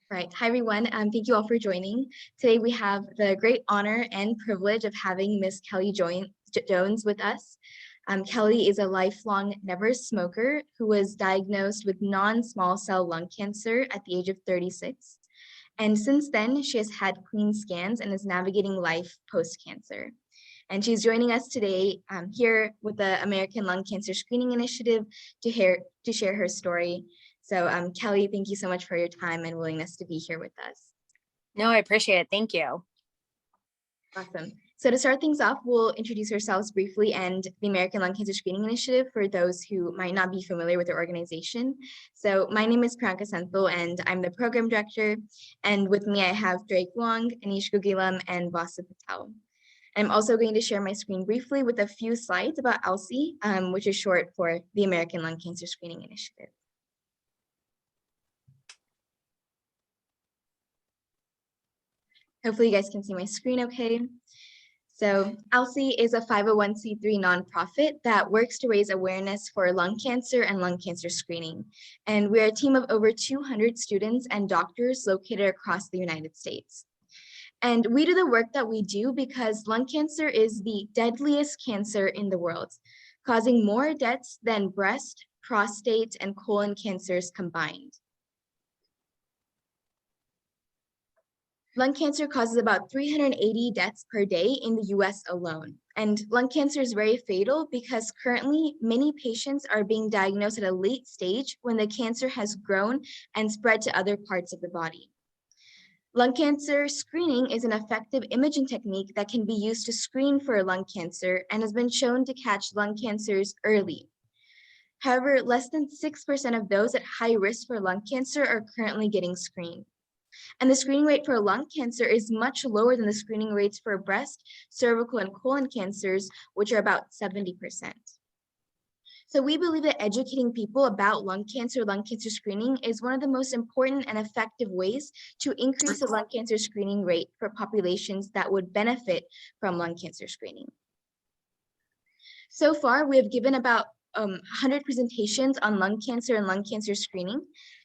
Right. Hi, everyone. Thank you all for joining. Today, we have the great honor and privilege of having Miss Kelley Jones with us. Kelley is a lifelong never smoker who was diagnosed with non-small cell lung cancer at the age of 36. And since then, she has had clean scans and is navigating life post-cancer. And she's joining us today here with the American Lung Cancer Screening Initiative to share her story. So Kelley, thank you so much for your time and willingness to be here with us. No, I appreciate it. Thank you. Awesome. So to start things off, we'll introduce ourselves briefly and the American Lung Cancer Screening Initiative for those who might not be familiar with the organization. So my name is Priyanka Senthil and I'm the program director. And with me, I have Drake Wong, Anish Gugilam, and Vasa Patel. I'm also going to share my screen briefly with a few slides about ALCSI, which is short for the American Lung Cancer Screening Initiative. Hopefully you guys can see my screen okay. So ALCSI is a 501c3 nonprofit that works to raise awareness for lung cancer and lung cancer screening. And we're a team of over 200 students and doctors located across the United States. And we do the work that we do because lung cancer is the deadliest cancer in the world, causing more deaths than breast, prostate, and colon cancers combined. Lung cancer causes about 380 deaths per day in the US alone. And lung cancer is very fatal because currently many patients are being diagnosed at a late stage when the cancer has grown and spread to other parts of the body. Lung cancer screening is an effective imaging technique that can be used to screen for lung cancer and has been shown to catch lung cancers early. However, less than 6% of those at high risk for lung cancer are currently getting screened. And the screening rate for lung cancer is much lower than the screening rates for breast, cervical, and colon cancers, which are about 70%. So we believe that educating people about lung cancer screening is one of the most important and effective ways to increase the lung cancer screening rate for populations that would benefit from lung cancer screening. So far, we have given about 100 presentations on lung cancer and lung cancer screening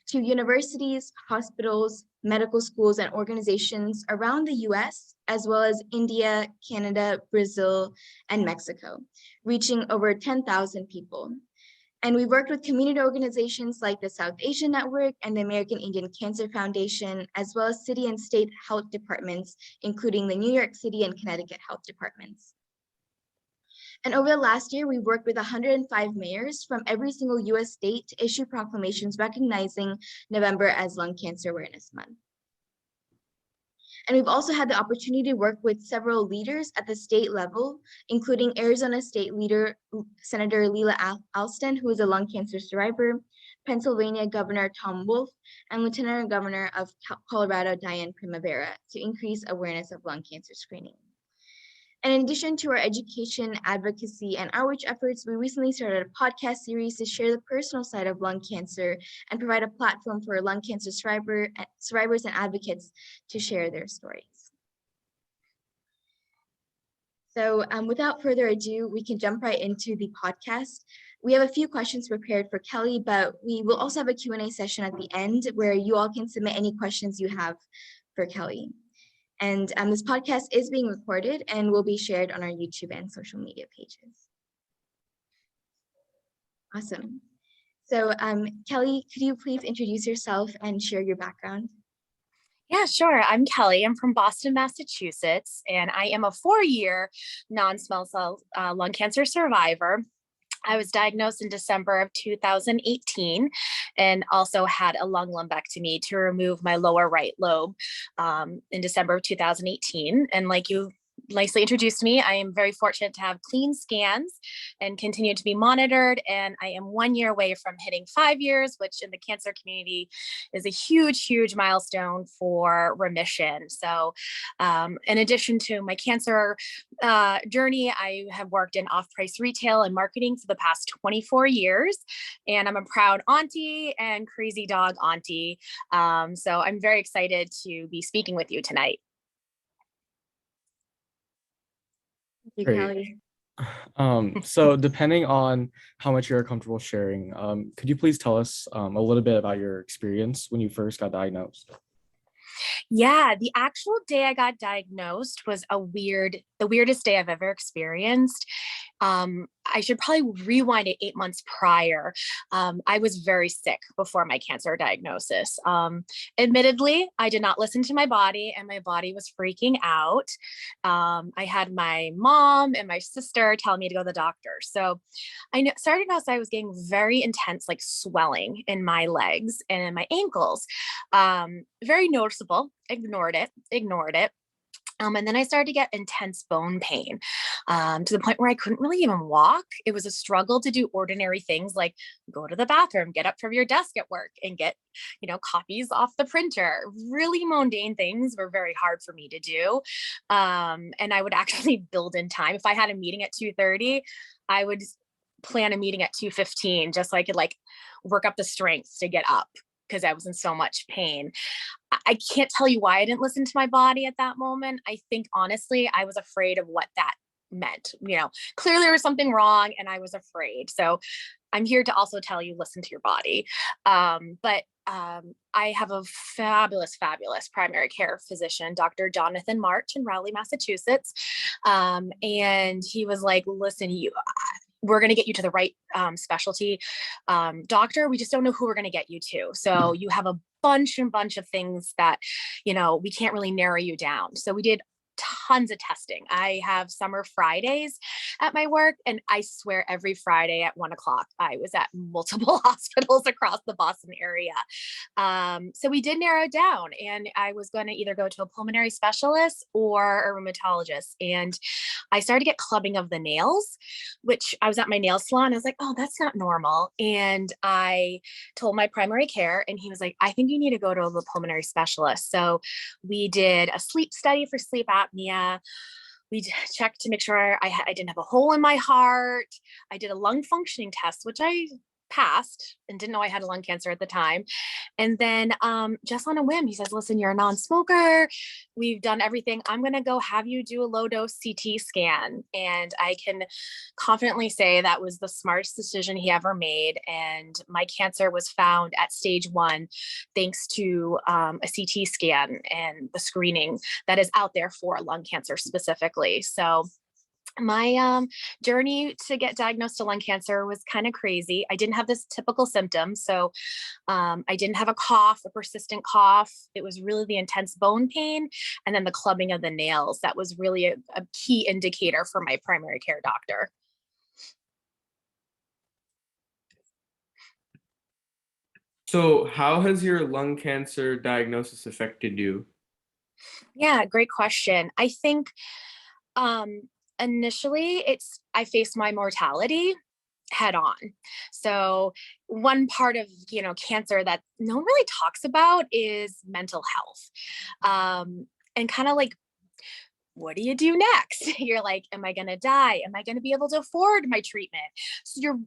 to universities, hospitals, medical schools, and organizations around the US, as well as India, Canada, Brazil, and Mexico, reaching over 10,000 people. And we worked with community organizations like the South Asian Network and the American Indian Cancer Foundation, as well as city and state health departments, including the New York City and Connecticut health departments. And over the last year, we've worked with 105 mayors from every single US state to issue proclamations recognizing November as Lung Cancer Awareness Month. And we've also had the opportunity to work with several leaders at the state level, including Arizona State Leader Senator Leila Alston, who is a lung cancer survivor, Pennsylvania Governor Tom Wolf, and Lieutenant Governor of Colorado Diane Primavera to increase awareness of lung cancer screening. And in addition to our education, advocacy, and outreach efforts, we recently started a podcast series to share the personal side of lung cancer and provide a platform for lung cancer survivors and advocates to share their stories. So without further ado, we can jump right into the podcast. We have a few questions prepared for Kelley, but we will also have a Q&A session at the end where you all can submit any questions you have for Kelley. And this podcast is being recorded and will be shared on our YouTube and social media pages. Awesome. So Kelley, could you please introduce yourself and share your background? Yeah, sure. I'm Kelley. I'm from Boston, Massachusetts, and I am a 4-year non-small cell lung cancer survivor. I was diagnosed in December of 2018 and also had a lung lumpectomy to remove my lower right lobe in December of 2018. And like you nicely introduced me, I am very fortunate to have clean scans and continue to be monitored. And I am 1 year away from hitting 5 years, which in the cancer community is a huge, huge milestone for remission. So in addition to my cancer journey, I have worked in off-price retail and marketing for the past 24 years. And I'm a proud auntie and crazy dog auntie. So I'm very excited to be speaking with you tonight. Thank you, Kelley. So depending on how much you're comfortable sharing, could you please tell us a little bit about your experience when you first got diagnosed? Yeah, the actual day I got diagnosed was the weirdest day I've ever experienced. I should probably rewind it 8 months prior. I was very sick before my cancer diagnosis. Admittedly, I did not listen to my body, and my body was freaking out. I had my mom and my sister telling me to go to the doctor. So started out, I was getting very intense, like swelling in my legs and in my ankles. Very noticeable. Ignored it. And then I started to get intense bone pain, to the point where I couldn't really even walk. It was a struggle to do ordinary things like go to the bathroom, get up from your desk at work, and get, copies off the printer. Really mundane things were very hard for me to do. And I would actually build in time. If I had a meeting at 2:30, I would plan a meeting at 2:15, just so I could like work up the strength to get up because I was in so much pain. I can't tell you why I didn't listen to my body at that moment. I think honestly, I was afraid of what that meant. Clearly there was something wrong and I was afraid. So I'm here to also tell you, listen to your body. But I have a fabulous primary care physician, Dr. Jonathan March in Raleigh, Massachusetts. And he was like, listen, we're going to get you to the right specialty doctor. We just don't know who we're going to get you to. So you have a bunch of things that, we can't really narrow you down. So we did tons of testing. I have summer Fridays at my work, and I swear every Friday at 1:00, I was at multiple hospitals across the Boston area. So we did narrow it down, and I was going to either go to a pulmonary specialist or a rheumatologist. And I started to get clubbing of the nails, which I was at my nail salon. I was like, oh, that's not normal. And I told my primary care, and he was like, I think you need to go to a pulmonary specialist. So we did a sleep study for sleep apnea. We checked to make sure I didn't have a hole in my heart. I did a lung functioning test, which I passed and didn't know I had lung cancer at the time. And then just on a whim, he says, listen, you're a non-smoker. We've done everything. I'm going to go have you do a low dose CT scan. And I can confidently say that was the smartest decision he ever made. And my cancer was found at stage 1, thanks to a CT scan and the screening that is out there for lung cancer specifically. So my journey to get diagnosed with lung cancer was kind of crazy. I didn't have this typical symptoms. So I didn't have a cough, a persistent cough. It was really the intense bone pain and then the clubbing of the nails. That was really a key indicator for my primary care doctor. So how has your lung cancer diagnosis affected you? Yeah, great question. I think initially I faced my mortality head on. So one part of, cancer that no one really talks about is mental health. And kind of like, what do you do next? You're like, am I going to die? Am I going to be able to afford my treatment? So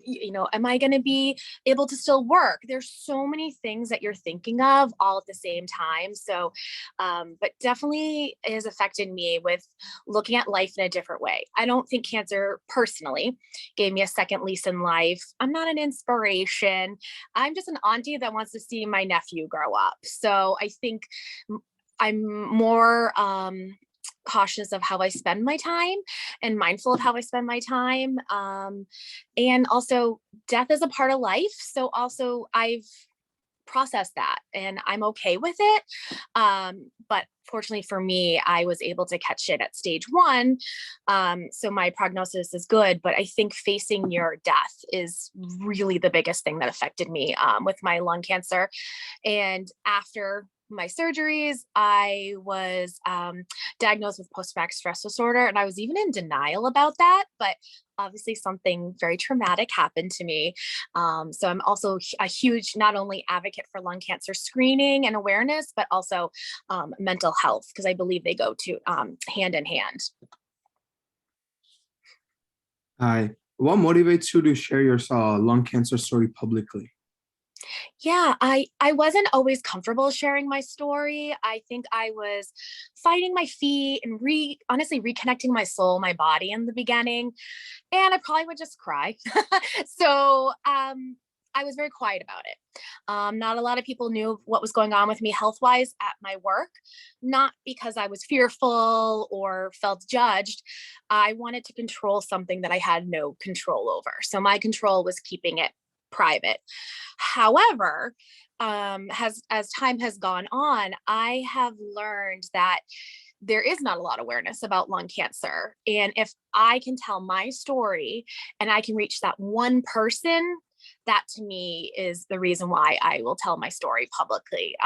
am I going to be able to still work? There's so many things that you're thinking of all at the same time. So, but definitely it has affected me with looking at life in a different way. I don't think cancer personally gave me a second lease in life. I'm not an inspiration. I'm just an auntie that wants to see my nephew grow up. So I think I'm more, cautious of how I spend my time and mindful of how I spend my time. And also death is a part of life. So also I've processed that and I'm okay with it. But fortunately for me, I was able to catch it at stage 1. So my prognosis is good, but I think facing your death is really the biggest thing that affected me with my lung cancer. And after my surgeries, I was diagnosed with post-traumatic stress disorder, and I was even in denial about that, but obviously something very traumatic happened to me. So I'm also a huge, not only advocate for lung cancer screening and awareness, but also mental health, because I believe they go to hand in hand. Hi. What motivates you to share your lung cancer story publicly? Yeah, I wasn't always comfortable sharing my story. I think I was finding my feet and honestly reconnecting my soul, my body in the beginning. And I probably would just cry. So I was very quiet about it. Not a lot of people knew what was going on with me health-wise at my work, not because I was fearful or felt judged. I wanted to control something that I had no control over. So my control was keeping it private. However, as time has gone on, I have learned that there is not a lot of awareness about lung cancer. And if I can tell my story and I can reach that one person, that to me is the reason why I will tell my story publicly.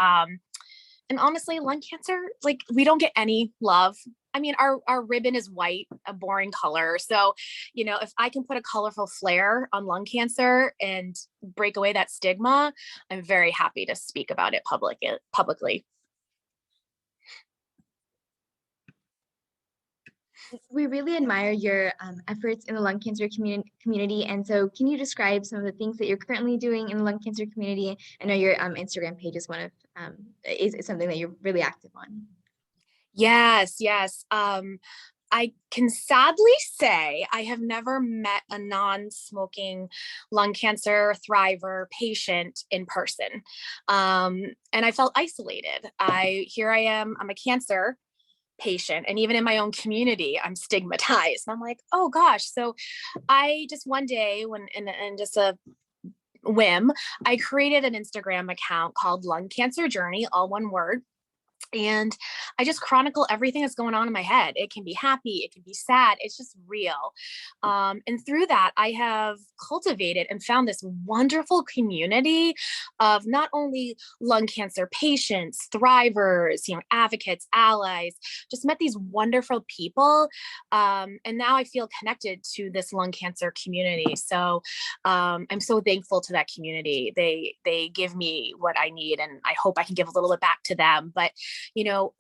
And honestly, lung cancer, like, we don't get any love. I mean, our ribbon is white, a boring color. So, if I can put a colorful flare on lung cancer and break away that stigma, I'm very happy to speak about it publicly. We really admire your efforts in the lung cancer community. And so can you describe some of the things that you're currently doing in the lung cancer community? I know your Instagram page is one of is something that you're really active on. Yes. I can sadly say I have never met a non-smoking lung cancer thriver patient in person. And I felt isolated. Here I am, I'm a cancer patient, and even in my own community I'm stigmatized, and I'm like, oh gosh. So I just one day, when in just a whim, I created an Instagram account called Lung Cancer Journey, all one word. And I just chronicle everything that's going on in my head. It can be happy, it can be sad, it's just real. And through that, I have cultivated and found this wonderful community of not only lung cancer patients, thrivers, advocates, allies, just met these wonderful people. And now I feel connected to this lung cancer community. So I'm so thankful to that community. They give me what I need, and I hope I can give a little bit back to them. But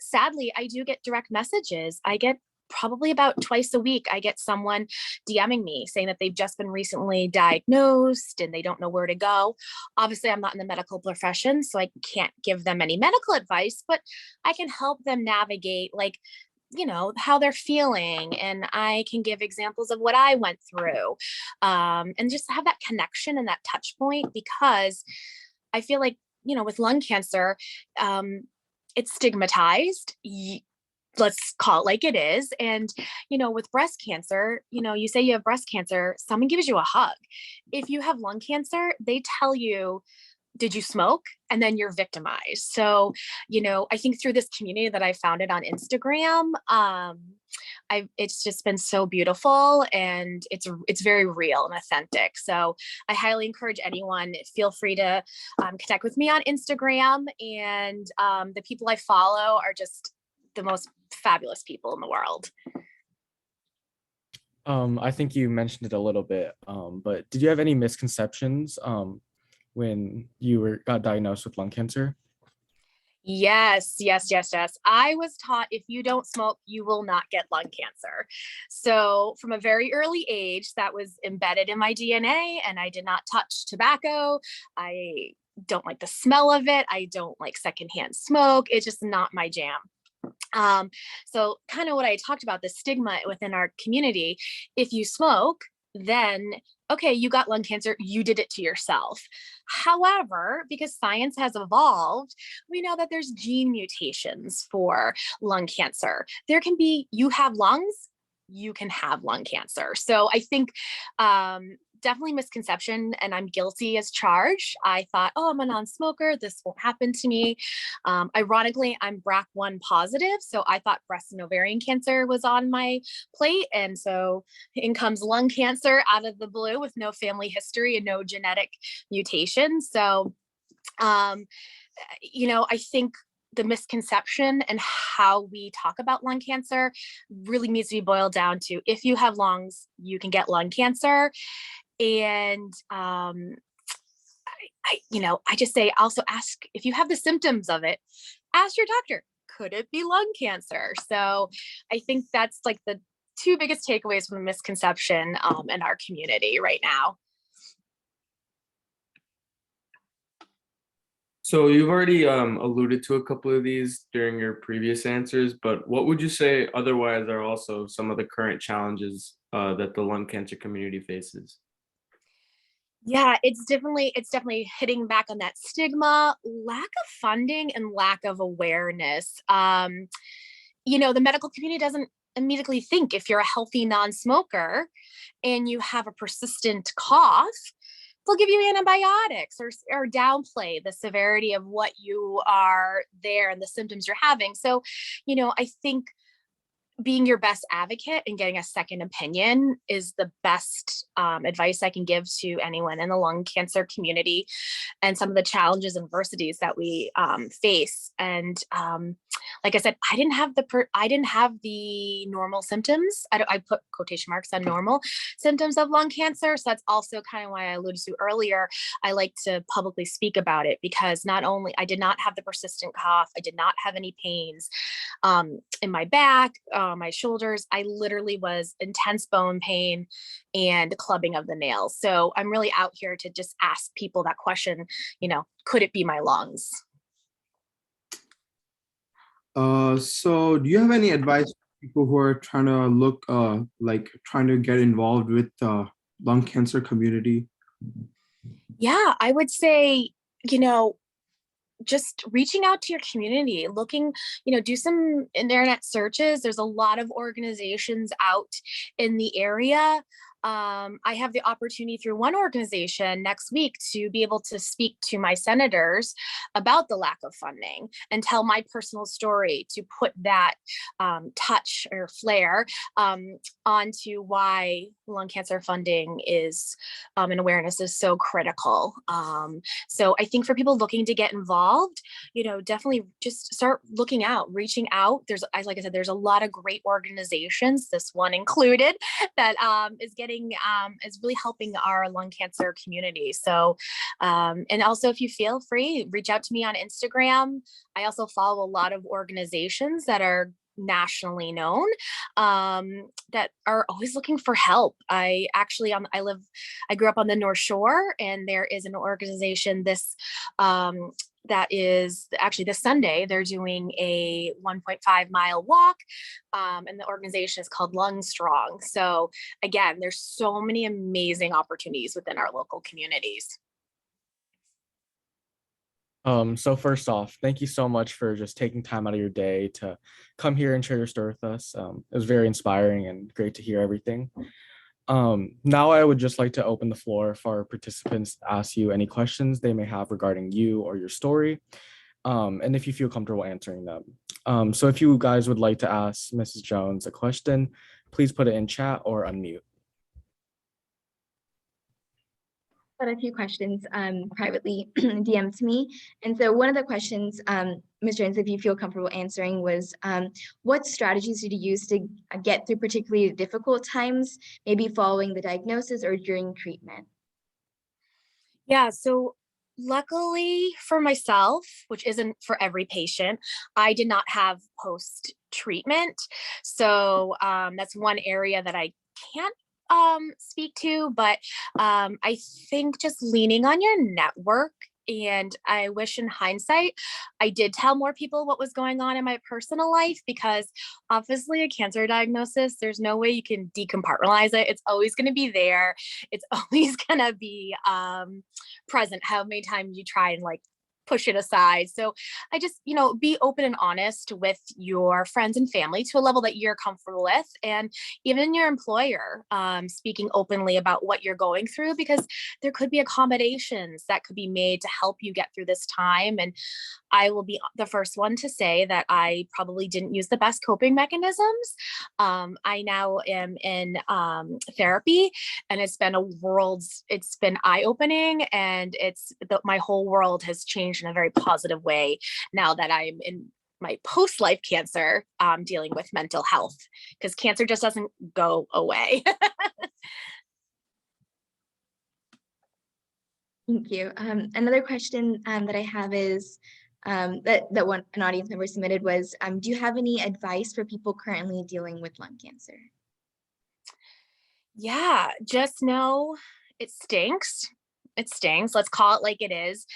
sadly, I do get direct messages. I get probably about twice a week, I get someone DMing me saying that they've just been recently diagnosed and they don't know where to go. Obviously, I'm not in the medical profession, so I can't give them any medical advice, but I can help them navigate, how they're feeling. And I can give examples of what I went through, and just have that connection and that touch point, because I feel like, with lung cancer, it's stigmatized. Let's call it like it is. And, with breast cancer, you say you have breast cancer, someone gives you a hug. If you have lung cancer, they tell you, did you smoke? And then you're victimized. So, I think through this community that I founded on Instagram, it's just been so beautiful, and it's very real and authentic. So I highly encourage anyone, feel free to connect with me on Instagram. And the people I follow are just the most fabulous people in the world. I think you mentioned it a little bit, but did you have any misconceptions when you got diagnosed with lung cancer? Yes. I was taught if you don't smoke, you will not get lung cancer. So from a very early age, that was embedded in my DNA, and I did not touch tobacco. I don't like the smell of it. I don't like secondhand smoke. It's just not my jam. So kind of what I talked about, the stigma within our community, if you smoke, then okay, you got lung cancer, you did it to yourself. However, because science has evolved, we know that there's gene mutations for lung cancer. There can be, you have lungs, you can have lung cancer. So I think definitely misconception, and I'm guilty as charged. I thought, oh, I'm a non-smoker, this won't happen to me. Ironically, I'm BRCA1 positive, so I thought breast and ovarian cancer was on my plate. And so in comes lung cancer out of the blue with no family history and no genetic mutation. So, I think the misconception and how we talk about lung cancer really needs to be boiled down to, if you have lungs, you can get lung cancer. And I just say, also ask, if you have the symptoms of it, ask your doctor, could it be lung cancer? So I think that's like the two biggest takeaways from the misconception in our community right now. So you've already alluded to a couple of these during your previous answers, but what would you say otherwise are also some of the current challenges that the lung cancer community faces? Yeah, it's definitely hitting back on that stigma, lack of funding, and lack of awareness. The medical community doesn't immediately think if you're a healthy non-smoker and you have a persistent cough, they'll give you antibiotics or downplay the severity of what you are there and the symptoms you're having. So, I think being your best advocate and getting a second opinion is the best advice I can give to anyone in the lung cancer community and some of the challenges and adversities that we face. And like I said, I didn't have the normal symptoms. I put quotation marks on normal symptoms of lung cancer. So that's also kind of why I alluded to earlier. I like to publicly speak about it because not only I did not have the persistent cough, I did not have any pains in my back, my shoulders. I literally was intense bone pain and clubbing of the nails. So I'm really out here to just ask people that question, could it be my lungs? So do you have any advice for people who are trying to look trying to get involved with the lung cancer community? Yeah, I would say, just reaching out to your community, looking, do some internet searches. There's a lot of organizations out in the area. I have the opportunity through one organization next week to be able to speak to my senators about the lack of funding and tell my personal story to put that touch or flair onto why lung cancer funding is and awareness is so critical. So I think for people looking to get involved, definitely just start looking out, reaching out. Like I said, there's a lot of great organizations, this one included, that is really helping our lung cancer community. So, and also if you feel free, reach out to me on Instagram. I also follow a lot of organizations that are nationally known that are always looking for help. I grew up on the North Shore, and there is an organization that is actually this Sunday, they're doing a 1.5-mile walk. And the organization is called Lung Strong. So again, there's so many amazing opportunities within our local communities. So first off, thank you so much for just taking time out of your day to come here and share your story with us. It was very inspiring and great to hear everything. Now I would just like to open the floor for our participants to ask you any questions they may have regarding you or your story, and if you feel comfortable answering them. So if you guys would like to ask Mrs. Jones a question, please put it in chat or unmute. Got a few questions privately DM'd to me. And so one of the questions, Ms. Jones, if you feel comfortable answering, was what strategies did you use to get through particularly difficult times, maybe following the diagnosis or during treatment? Yeah, so luckily for myself, which isn't for every patient, I did not have post-treatment. So that's one area that I can't speak to, but I think just leaning on your network. And I wish in hindsight, I did tell more people what was going on in my personal life, because obviously a cancer diagnosis, there's no way you can decompartmentalize it. It's always going to be there. It's always going to be present, how many times you try and push it aside. So I just, be open and honest with your friends and family to a level that you're comfortable with, and even your employer, speaking openly about what you're going through, because there could be accommodations that could be made to help you get through this time. And I will be the first one to say that I probably didn't use the best coping mechanisms. I now am in therapy, and it's been eye-opening, and my whole world has changed in a very positive way now that I'm in my post-life cancer, dealing with mental health, because cancer just doesn't go away. Thank you. Another question that I have is an audience member submitted was, do you have any advice for people currently dealing with lung cancer? Yeah, just know it stinks. It stings. Let's call it like it is.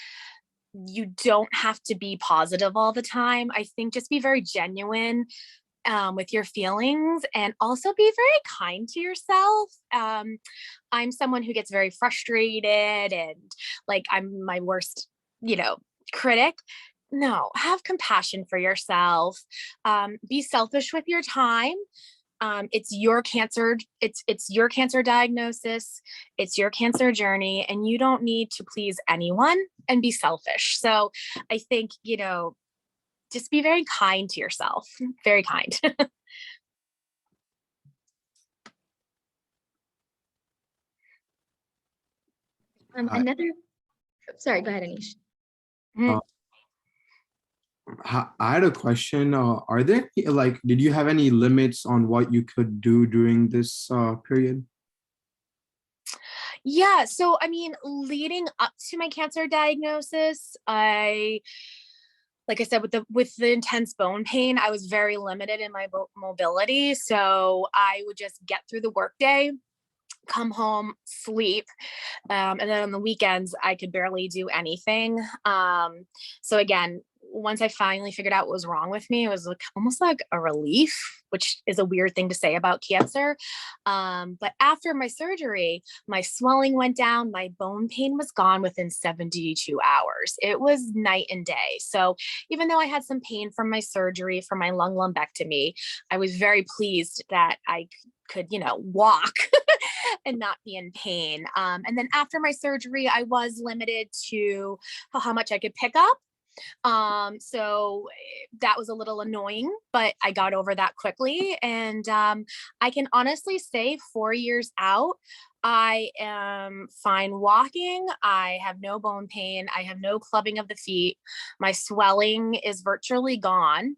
You don't have to be positive all the time. I think just be very genuine. with your feelings, and also be very kind to yourself. I'm someone who gets very frustrated and like I'm my worst, critic. No, have compassion for yourself. Be selfish with your time. It's your cancer. It's your cancer diagnosis. It's your cancer journey, and you don't need to please anyone and be selfish. So I think, just be very kind to yourself. Very kind. Sorry, go ahead, Anish. Uh, I had a question. Are there did you have any limits on what you could do during this period? Yeah. So, I mean, leading up to my cancer diagnosis, like I said, with the intense bone pain, I was very limited in my mobility. So I would just get through the workday, come home, sleep. And then on the weekends, I could barely do anything. So again, once I finally figured out what was wrong with me, it was almost like a relief, which is a weird thing to say about cancer. But after my surgery, my swelling went down, my bone pain was gone within 72 hours. It was night and day. So even though I had some pain from my surgery, from my lung lumpectomy, I was very pleased that I could, walk and not be in pain. And then after my surgery, I was limited to how much I could pick up. So that was a little annoying, but I got over that quickly. And I can honestly say 4 years out, I am fine walking. I have no bone pain. I have no clubbing of the feet. My swelling is virtually gone.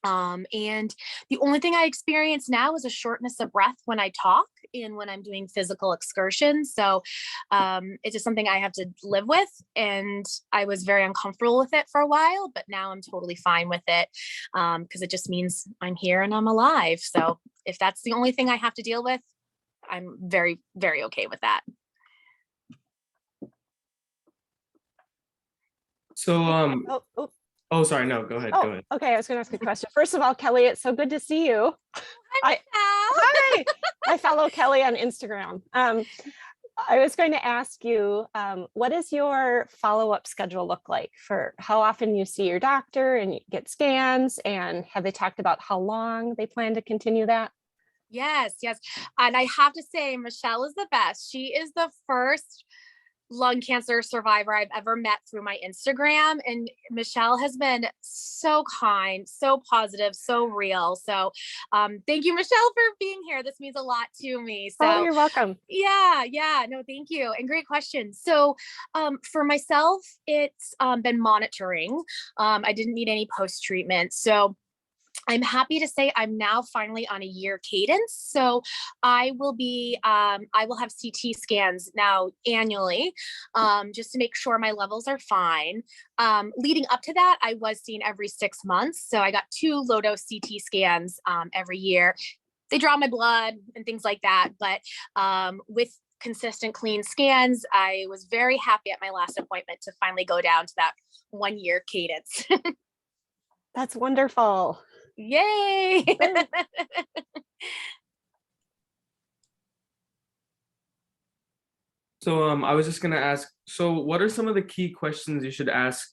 And the only thing I experience now is a shortness of breath when I talk and when I'm doing physical excursions. So it's just something I have to live with. And I was very uncomfortable with it for a while, but now I'm totally fine with it because it just means I'm here and I'm alive. So if that's the only thing I have to deal with, I'm very, very okay with that. So, oh, sorry. No, go ahead. Go ahead. Okay, I was going to ask a question. First of all, Kelley, it's so good to see you. Hi, my fellow Kelley on Instagram. I was going to ask you, what does your follow-up schedule look like for how often you see your doctor and you get scans, and have they talked about how long they plan to continue that? Yes. And I have to say, Michelle is the best. She is the first lung cancer survivor I've ever met through my Instagram. And Michelle has been so kind, so positive, so real. So thank you, Michelle, for being here. This means a lot to me. So You're welcome. Yeah. No, thank you. And great question. So for myself, it's been monitoring. I didn't need any post-treatment. So I'm happy to say I'm now finally on a year cadence. So I will have CT scans now annually, just to make sure my levels are fine. Leading up to that, I was seen every 6 months. So I got 2 low-dose CT scans every year. They draw my blood and things like that. But with consistent clean scans, I was very happy at my last appointment to finally go down to that 1 year cadence. That's wonderful. Yay. So I was just gonna ask, so what are some of the key questions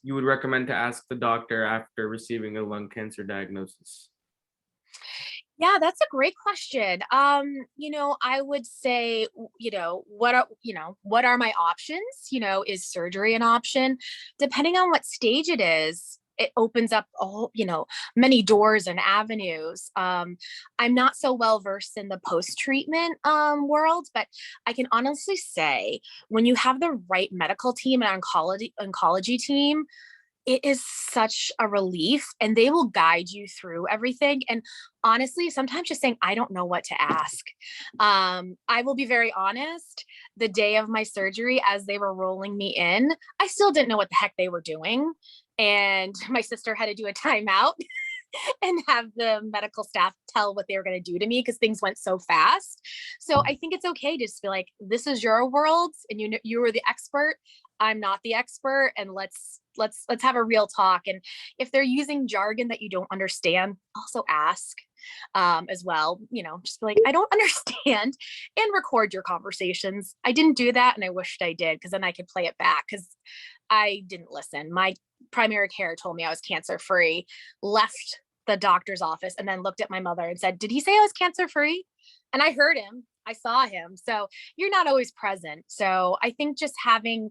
you would recommend to ask the doctor after receiving a lung cancer diagnosis? Yeah, that's a great question. I would say, what are my options? Is surgery an option? Depending on what stage it is, it opens up many doors and avenues. I'm not so well versed in the post-treatment world, but I can honestly say when you have the right medical team and oncology team, it is such a relief, and they will guide you through everything. And honestly, sometimes just saying, I don't know what to ask. I will be very honest, the day of my surgery, as they were rolling me in, I still didn't know what the heck they were doing. And my sister had to do a timeout and have the medical staff tell what they were going to do to me because things went so fast. So I think it's okay to just be like, this is your world and you were the expert. I'm not the expert, and let's have a real talk. And if they're using jargon that you don't understand, also ask. as well, just be like, I don't understand, and record your conversations. I didn't do that, and I wished I did, because then I could play it back, because I didn't listen. My primary care told me I was cancer free, left the doctor's office, and then looked at my mother and said, did he say I was cancer free? And I heard him, I saw him. So you're not always present. So I think just asking,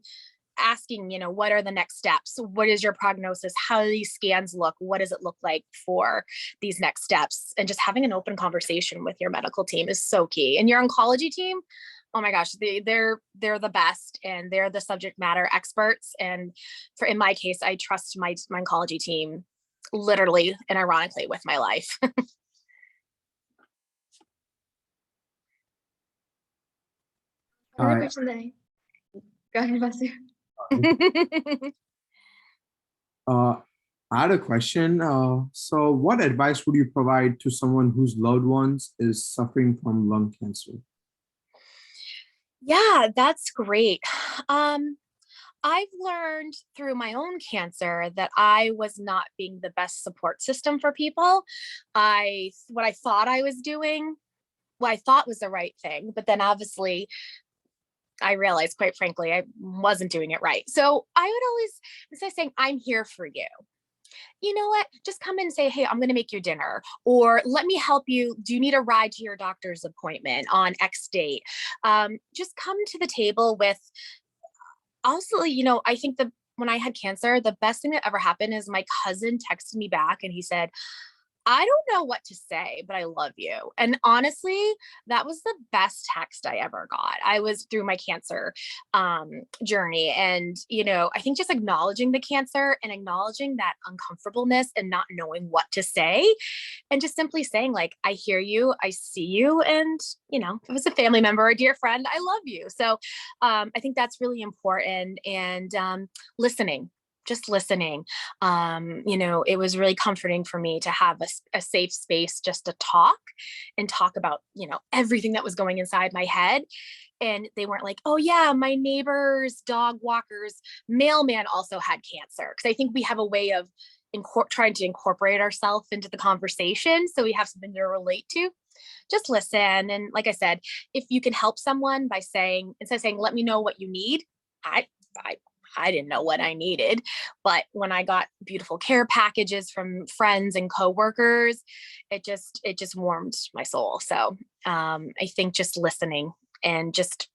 what are the next steps? What is your prognosis? How do these scans look? What does it look like for these next steps? And just having an open conversation with your medical team is so key. And your oncology team, oh my gosh, they're the best, and they're the subject matter experts. And in my case, I trust my oncology team literally and ironically with my life. Another Hi. question that go ahead, Vasu. I had a question. So what advice would you provide to someone whose loved ones is suffering from lung cancer? Yeah, that's great. I've learned through my own cancer that I was not being the best support system for people. What I thought I was doing, what I thought was the right thing, but then obviously I realized, quite frankly, I wasn't doing it right. So I would always, instead of saying, I'm here for you, you know what, just come in and say, hey, I'm going to make your dinner, or let me help you. Do you need a ride to your doctor's appointment on X date? Just come to the table with, also, I think when I had cancer, the best thing that ever happened is my cousin texted me back and he said, I don't know what to say, but I love you. And honestly, that was the best text I ever got. I was through my cancer journey. And, I think just acknowledging the cancer and acknowledging that uncomfortableness and not knowing what to say, and just simply saying, like, I hear you, I see you. And, if it was a family member or a dear friend, I love you. So I think that's really important. And listening. Just listening. It was really comforting for me to have a safe space just to talk about, everything that was going inside my head. And they weren't like, oh yeah, my neighbor's dog walker's mailman also had cancer. Cause I think we have a way of trying to incorporate ourselves into the conversation. So we have something to relate to. Just listen. And like I said, if you can help someone by saying, instead of saying, let me know what you need, I didn't know what I needed, but when I got beautiful care packages from friends and coworkers, it just warmed my soul. So I think just listening and just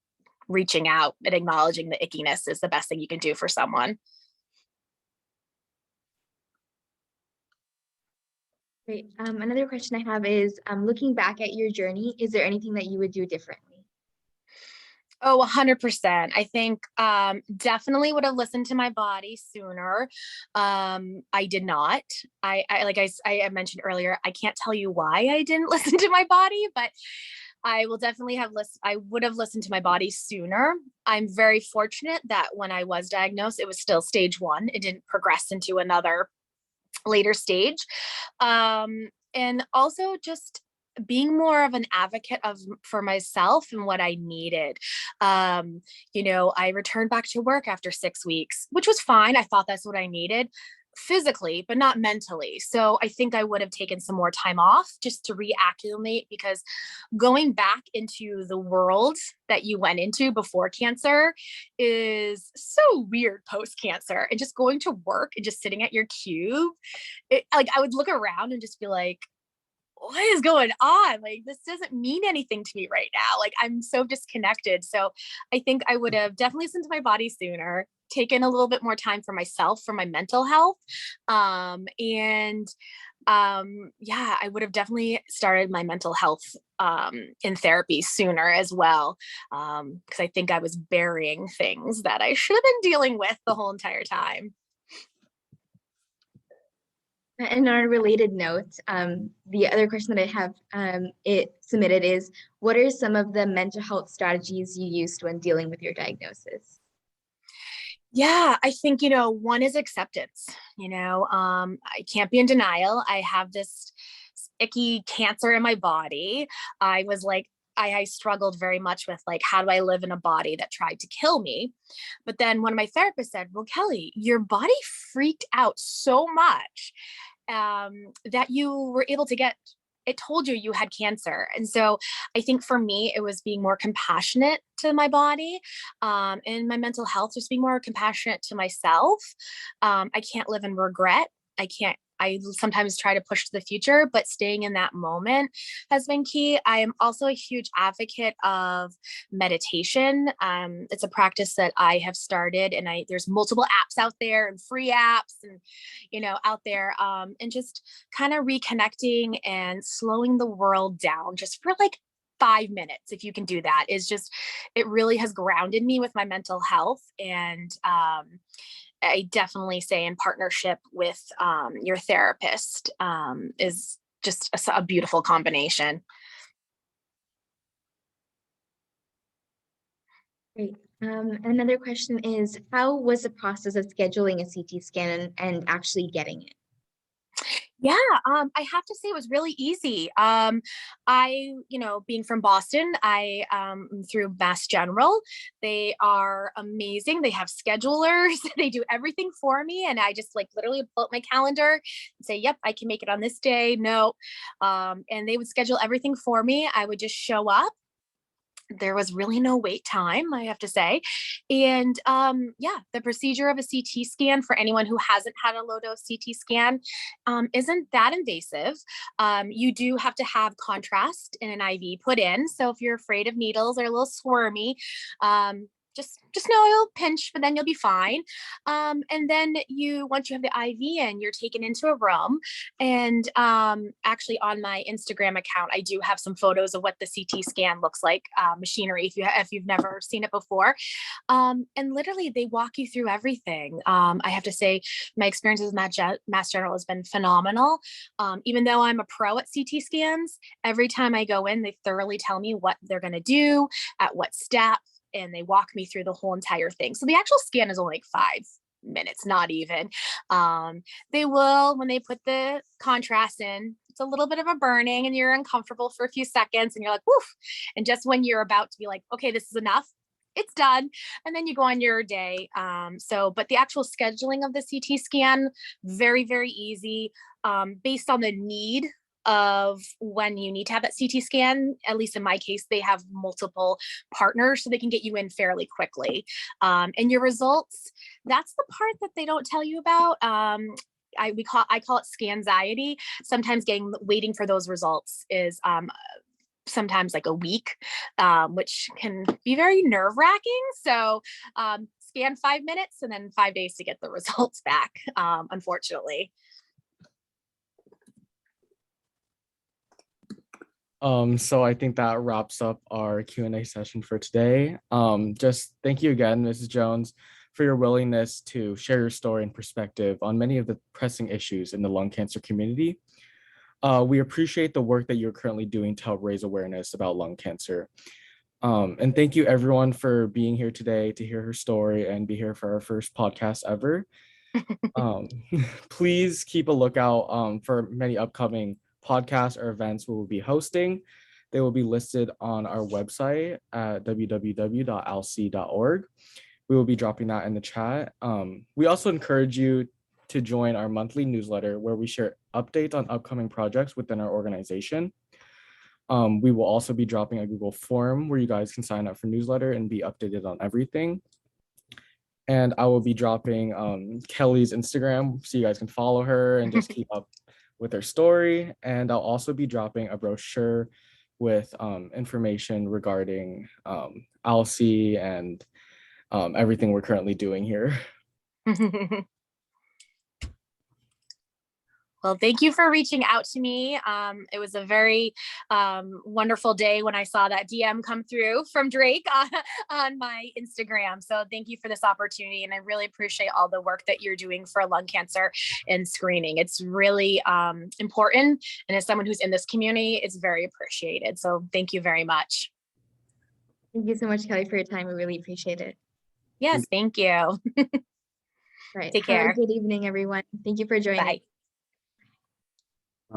reaching out and acknowledging the ickiness is the best thing you can do for someone. Great. Another question I have is, looking back at your journey, is there anything that you would do differently? Oh, 100%. I think definitely would have listened to my body sooner. I did not. Like I mentioned earlier, I can't tell you why I didn't listen to my body, but I will definitely have I would have listened to my body sooner. I'm very fortunate that when I was diagnosed, it was still stage 1. It didn't progress into another later stage. And also just being more of an advocate for myself and what I needed. I returned back to work after 6 weeks, which was fine. I thought that's what I needed physically, but not mentally. So I think I would have taken some more time off just to reacclimate, because going back into the world that you went into before cancer is so weird post-cancer. And just going to work and just sitting at your cube, I would look around and just be like, what is going on? Like, this doesn't mean anything to me right now. Like, I'm so disconnected. So I think I would have definitely listened to my body sooner, taken a little bit more time for myself, for my mental health. I would have definitely started my mental health in therapy sooner as well. Because I think I was burying things that I should have been dealing with the whole entire time. And on a related note, the other question that I have it submitted is, what are some of the mental health strategies you used when dealing with your diagnosis? Yeah, I think, one is acceptance. I can't be in denial. I have this icky cancer in my body. I was like, I struggled very much with, like, how do I live in a body that tried to kill me? But then one of my therapists said, well, Kelley, your body freaked out so much that you were able to get it told you you had cancer. And so I think for me, it was being more compassionate to my body, and my mental health, just being more compassionate to myself. I can't live in regret. I sometimes try to push to the future, but staying in that moment has been key. I am also a huge advocate of meditation. It's a practice that I have started, and there's multiple apps out there and free apps and, out there, and just kind of reconnecting and slowing the world down just for like 5 minutes. If you can do that, it really has grounded me with my mental health. And, I definitely say in partnership with your therapist is just a beautiful combination. Great. Another question is, how was the process of scheduling a CT scan and actually getting it? Yeah, I have to say it was really easy. Being from Boston, I through Mass General. They are amazing. They have schedulers. They do everything for me, and I just like literally pull up my calendar and say, "Yep, I can make it on this day." No, and they would schedule everything for me. I would just show up. There was really no wait time, I have to say. And the procedure of a CT scan, for anyone who hasn't had a low dose CT scan, isn't that invasive. You do have to have contrast and an IV put in. So if you're afraid of needles or a little squirmy, just know it'll pinch, but then you'll be fine. And then once you have the IV in, you're taken into a room. And actually on my Instagram account, I do have some photos of what the CT scan looks like, machinery, if you've never seen it before. And literally they walk you through everything. I have to say my experiences with Mass General has been phenomenal. Even though I'm a pro at CT scans, every time I go in, they thoroughly tell me what they're going to do, at what step, and they walk me through the whole entire thing. So the actual scan is only like 5 minutes, not even. They will, when they put the contrast in, it's a little bit of a burning and you're uncomfortable for a few seconds and you're like, woof. And just when you're about to be like, okay, this is enough, it's done. And then you go on your day. But the actual scheduling of the CT scan, very, very easy, based on the need of when you need to have that CT scan. At least in my case, they have multiple partners, so they can get you in fairly quickly. And your results, that's the part that they don't tell you about. I call it scanxiety. Sometimes waiting for those results is sometimes like a week, which can be very nerve-wracking. So scan 5 minutes and then 5 days to get the results back, unfortunately. So I think that wraps up our Q&A session for today. Just thank you again, Mrs. Jones, for your willingness to share your story and perspective on many of the pressing issues in the lung cancer community. We appreciate the work that you're currently doing to help raise awareness about lung cancer. And thank you everyone for being here today to hear her story and be here for our first podcast ever. Please keep a lookout for many upcoming podcasts or events we will be hosting. They will be listed on our website at www.alc.org. We will be dropping that in the chat. We also encourage you to join our monthly newsletter where we share updates on upcoming projects within our organization. We will also be dropping a Google form where you guys can sign up for newsletter and be updated on everything. And I will be dropping Kelly's Instagram so you guys can follow her and just keep up with her story. And I'll also be dropping a brochure with information regarding ALCSI and everything we're currently doing here. Well, thank you for reaching out to me. It was a very wonderful day when I saw that DM come through from Drake on my Instagram. So thank you for this opportunity. And I really appreciate all the work that you're doing for lung cancer and screening. It's really important. And as someone who's in this community, it's very appreciated. So thank you very much. Thank you so much, Kelly, for your time. We really appreciate it. Yes, thank you. Right. Take Have care. a good evening, everyone. Thank you for joining. Bye.